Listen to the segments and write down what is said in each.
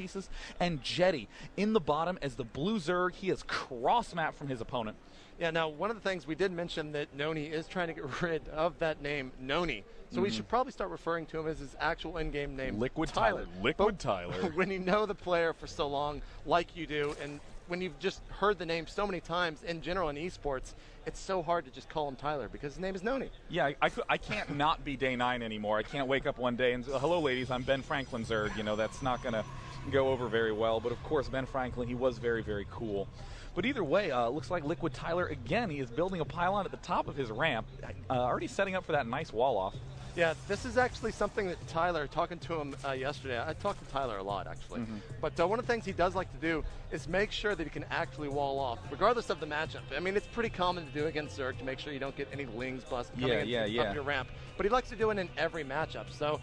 pieces, and Jetty in the bottom as the blue Zerg. He is cross-map from his opponent. Yeah, now one of the things we did mention that NonY is trying to get rid of that name, NonY. So we should probably start referring to him as his actual in-game name, Liquid Tyler. Liquid Tyler. When you know the player for so long, like you do, and when you've just heard the name so many times in general in esports, it's so hard to just call him Tyler because his name is NonY. Yeah, I can't not be Day 9 anymore. I can't wake up one day and say, hello, ladies, I'm Ben Franklin Zerg. You know, that's not going to go over very well. But, of course, Ben Franklin, he was very, very cool. But either way, looks like Liquid Tyler, again, he is building a pylon at the top of his ramp, already setting up for that nice wall-off. Yeah, this is actually something that Tyler, talking to him yesterday, I talked to Tyler a lot, actually. But one of the things he does like to do is make sure that he can actually wall off, regardless of the matchup. I mean, it's pretty common to do against Zerg to make sure you don't get any Lings bust coming up your ramp. But he likes to do it in every matchup. So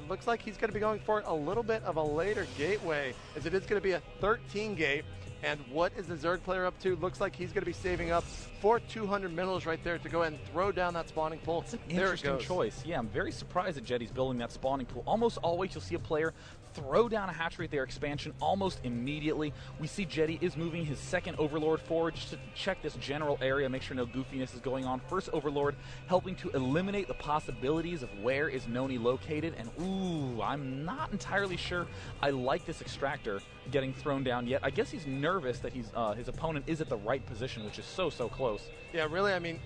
looks like he's going to be going for a little bit of a later gateway, as it is going to be a 13 gate. And what is the Zerg player up to? Looks like he's going to be saving up for 200 minerals right there to go ahead and throw down that spawning pool. It's an interesting choice. Yeah, I'm very surprised that Jetty's building that spawning pool. Almost always you'll see a player throw down a hatchery at their expansion almost immediately. We see Jetty is moving his second Overlord forward just to check this general area, make sure no goofiness is going on. First Overlord helping to eliminate the possibilities of where is NonY located. And ooh, I'm not entirely sure I like this extractor getting thrown down yet. I guess he's nervous that his opponent is at the right position, which is so close. Yeah, really, I mean,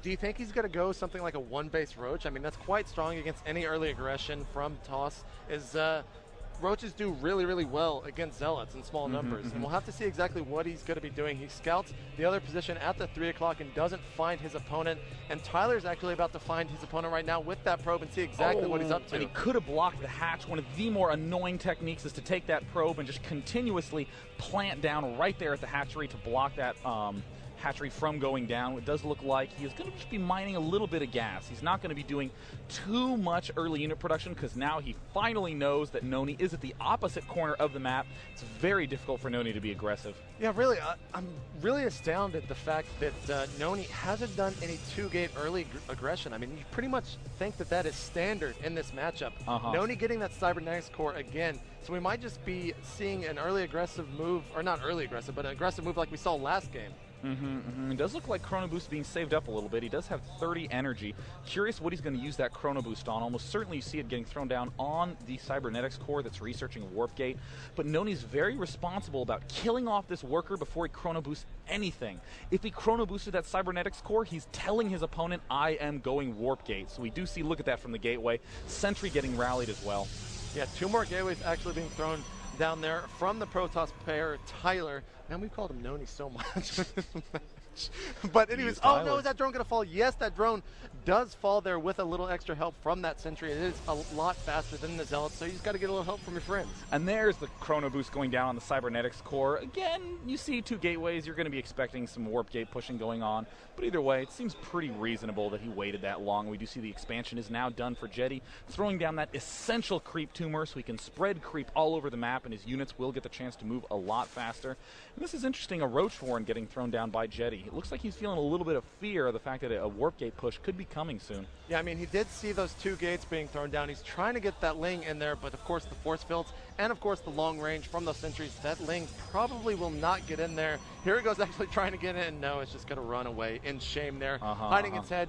do you think he's going to go something like a one-base Roach? I mean, that's quite strong against any early aggression from Toss. Roaches do really, really well against Zealots in small numbers. And we'll have to see exactly what he's going to be doing. He scouts the other position at the 3 o'clock and doesn't find his opponent. And Tyler's actually about to find his opponent right now with that probe and see exactly what he's up to. And he could have blocked the hatch. One of the more annoying techniques is to take that probe and just continuously plant down right there at the hatchery to block that hatchery from going down. It does look like he is going to just be mining a little bit of gas. He's not going to be doing too much early unit production because now he finally knows that NonY is at the opposite corner of the map. It's very difficult for NonY to be aggressive. Yeah, really, I'm really astounded the fact that NonY hasn't done any 2-gate early aggression. I mean, you pretty much think that that is standard in this matchup. NonY getting that Cybernetics core again, so we might just be seeing an early aggressive move, or not early aggressive, but an aggressive move like we saw last game. It does look like Chrono Boost being saved up a little bit. He does have 30 energy. Curious what he's going to use that Chrono Boost on. Almost certainly you see it getting thrown down on the Cybernetics core that's researching Warp Gate. But NonY's very responsible about killing off this worker before he Chrono Boosts anything. If he Chrono Boosted that Cybernetics core, he's telling his opponent, I am going Warp Gate. So we do see, look at that from the gateway. Sentry getting rallied as well. Yeah, 2 more gateways actually being thrown down there from the Protoss player, Tyler. Man, we've called him NonY so much. But anyways, oh no, is that drone going to fall? Yes, that drone does fall there with a little extra help from that Sentry. It is a lot faster than the Zealot, so you just got to get a little help from your friends. And there's the Chrono Boost going down on the Cybernetics core. Again, you see 2 gateways, you're going to be expecting some Warp Gate pushing going on. But either way, it seems pretty reasonable that he waited that long. We do see the expansion is now done for Jetty, throwing down that essential creep tumor so he can spread creep all over the map, and his units will get the chance to move a lot faster. And this is interesting, a Roach Warren getting thrown down by Jetty. It looks like he's feeling a little bit of fear of the fact that a Warp Gate push could be coming soon. Yeah, I mean, he did see those 2 gates being thrown down. He's trying to get that Ling in there, but of course the force fields and of course the long range from those sentries, that Ling probably will not get in there. Here he goes actually trying to get in. No, it's just going to run away in shame there, hiding its head.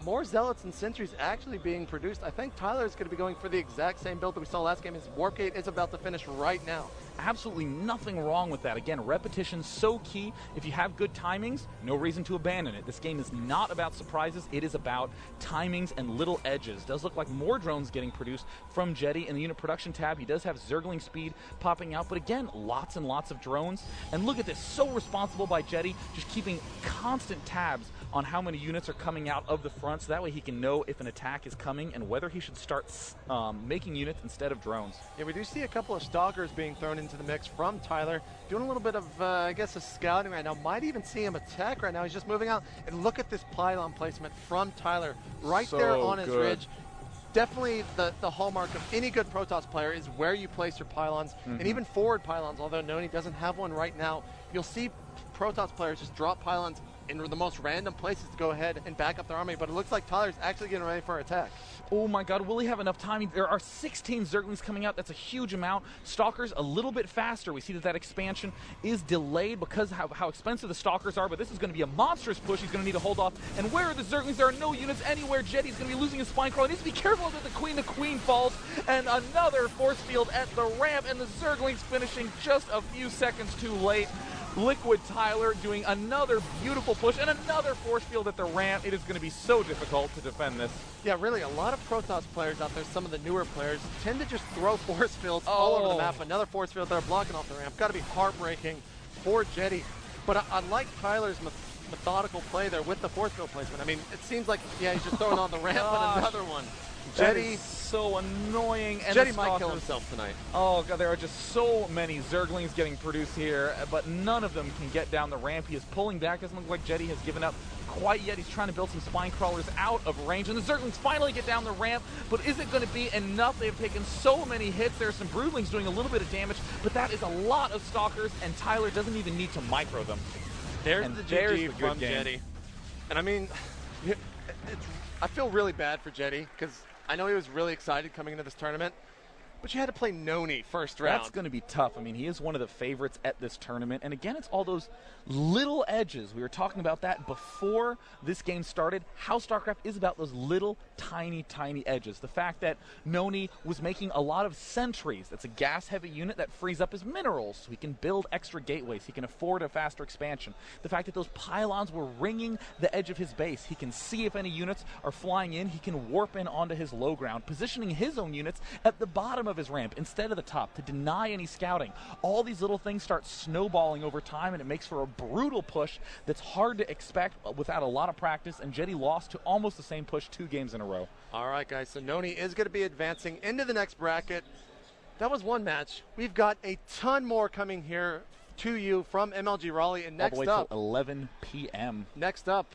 More Zealots and sentries actually being produced. I think Tyler is going to be going for the exact same build that we saw last game. His Warp Gate is about to finish right now. Absolutely nothing wrong with that. Again, repetition so key. If you have good timings, no reason to abandon it. This game is not about surprises. It is about timings and little edges. Does look like more drones getting produced from Jetty in the unit production tab. He does have Zergling speed popping out, but again, lots and lots of drones. And look at this, so responsible by Jetty, just keeping constant tabs on how many units are coming out of the front, so that way he can know if an attack is coming and whether he should start making units instead of drones. Yeah, we do see a couple of Stalkers being thrown into the mix from Tyler, doing a little bit of, I guess, a scouting right now. Might even see him attack right now. He's just moving out. And look at this pylon placement from Tyler right there on his ridge. Definitely the hallmark of any good Protoss player is where you place your pylons, and even forward pylons, although NonY doesn't have one right now. You'll see Protoss players just drop pylons in the most random places to go ahead and back up their army, but it looks like Tyler's actually getting ready for an attack. Oh my god, will he have enough timing? There are 16 Zerglings coming out. That's a huge amount. Stalkers a little bit faster. We see that expansion is delayed because of how expensive the Stalkers are, but this is going to be a monstrous push. He's going to need to hold off. And where are the Zerglings? There are no units anywhere. Jetty's going to be losing his spine crawl. He needs to be careful that the Queen falls. And another force field at the ramp, and the Zerglings finishing just a few seconds too late. Liquid Tyler doing another beautiful push and another force field at the ramp. It is going to be so difficult to defend this. Yeah, really, a lot of Protoss players out there, some of the newer players, tend to just throw force fields all over the map. Another force field there blocking off the ramp. Got to be heartbreaking for Jetty. But I like Tyler's methodical play there with the force field placement. I mean, it seems like, yeah, he's just throwing on the ramp and another one. Jetty, so annoying. And Jetty might kill himself tonight. Oh god, there are just so many Zerglings getting produced here, but none of them can get down the ramp. He is pulling back. Doesn't look like Jetty has given up quite yet. He's trying to build some spine crawlers out of range, and the Zerglings finally get down the ramp, but is it going to be enough? They've taken so many hits. There are some Broodlings doing a little bit of damage, but that is a lot of Stalkers, and Tyler doesn't even need to micro them. There's the GG from Jetty. And I mean, I feel really bad for Jetty, because I know he was really excited coming into this tournament, but you had to play NonY first round. That's going to be tough. I mean, he is one of the favorites at this tournament. And again, it's all those little edges. We were talking about that before this game started. How StarCraft is about those little, tiny edges. The fact that NonY was making a lot of sentries. That's a gas-heavy unit that frees up his minerals, so he can build extra gateways. He can afford a faster expansion. The fact that those pylons were ringing the edge of his base. He can see if any units are flying in. He can warp in onto his low ground, positioning his own units at the bottom of his ramp instead of the top to deny any scouting. All these little things start snowballing over time, and it makes for a brutal push that's hard to expect without a lot of practice, and Jetty lost to almost the same push 2 games in a row. All right, guys, so NonY is going to be advancing into the next bracket. That was one match. We've got a ton more coming here to you from MLG Raleigh, and next all the way up, till 11 p.m. Next up,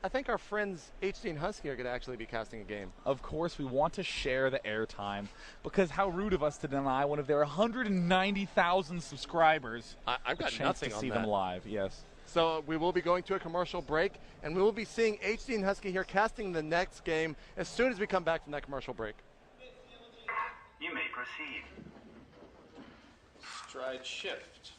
I think our friends HD and Husky are going to actually be casting a game. Of course, we want to share the airtime, because how rude of us to deny one of their 190,000 subscribers I've got a chance nothing to on see that. them live. Yes. So we will be going to a commercial break, and we will be seeing HD and Husky here casting the next game as soon as we come back from that commercial break. You may proceed. Stride shift.